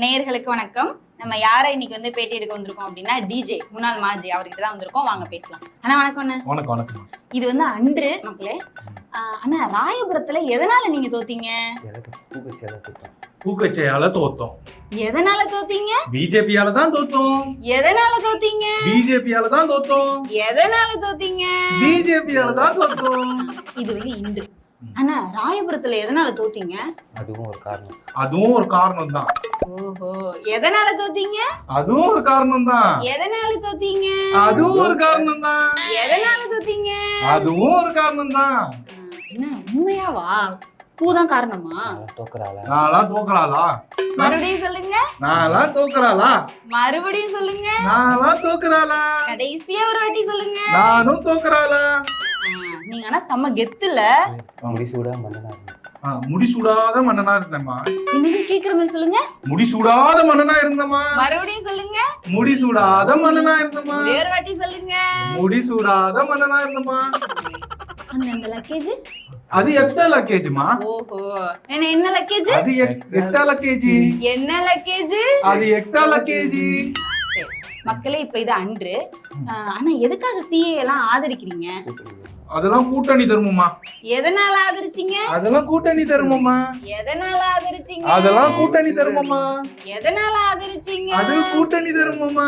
நேயர்களுக்கு வணக்கம். நம்ம யாரை இன்னைக்கு வந்து பேட்டி எடுக்க வந்திருக்கோம் அப்படின்னா டிஜே முன்னாள் மாஜி அவர்கிட்ட தான் வந்திருக்கோம். வாங்க பேசலாம். அண்ணா வணக்கம். அண்ணா வணக்கம். வணக்கம். இது வந்து அன்று மக்களே. அண்ணா ராயபுரத்துல எதனால நீங்க தோத்தீங்க? பூக்கச்சையால தோத்தோம். எதனால தோத்தீங்க? பிஜேபியால தான் தோத்தோம். எதனால தோத்தீங்க? பிஜேபியால தான் தோத்தோம். எதனால தோத்தீங்க? பிஜேபியால தான் தோத்தோம். இது வந்து இன்று. அண்ணா ராயபுரத்துல எதனால தோத்தீங்க? அதுவும் ஒரு காரணம் தான். ஓஹோ, எதனால தோத்தீங்க? அதுவும் ஒரு காரணம் தான். எதனால தோத்தீங்க? அதுவும் ஒரு காரணம் தான். எதனால தோத்தீங்க? அதுவும் ஒரு காரணம் தான். என்ன உண்மையாவா? பூதான் காரணமா? நான்லாம் தோக்கறாளா? மறுபடியும் சொல்லுங்க. நான்லாம் தோக்கறாளா? மறுபடியும் சொல்லுங்க. நான்லாம் தோக்கறாளா? கடைசியா ஒரு வாட்டி சொல்லுங்க. நானும் தோக்கறாளா? நீங்க ஆனா செம்ம கெத்துல. முடிசூடாத மன்னனா இருந்தேம்மா. இன்னும் கேக்குற மாதிரி சொல்லுங்க. முடிசூடாத மன்னனா இருந்தேம்மா. மறுபடியும் சொல்லுங்க. முடிசூடாத மன்னனா இருந்தேம்மா. ஒரு வாட்டி சொல்லுங்க. முடிசூடாத மன்னனா இருந்தேம்மா. அந்த லக்கேஜ் அது எக்ஸ்ட்ரா லக்கேஜ்மா. ஓஹோ, என்ன லக்கேஜ்? அது எக்ஸ்ட்ரா லக்கேஜ். என்ன லக்கேஜ்? அது எக்ஸ்ட்ரா லக்கேஜ். மக்களே, இப்ப இது அன்று. ஆனா எதுக்காக சிஏ எல்லாம் ஆதரிக்கிறீங்க? அதெல்லாம் கூட்டணி தர்மமா. எதனால ஆதரிச்சீங்க? அதெல்லாம் கூட்டணி தர்மமா. எதனால ஆதரிச்சீங்க? அதெல்லாம் கூட்டணி தர்மமா. எதனால ஆதரிச்சீங்க? அது கூட்டணி தர்மமா.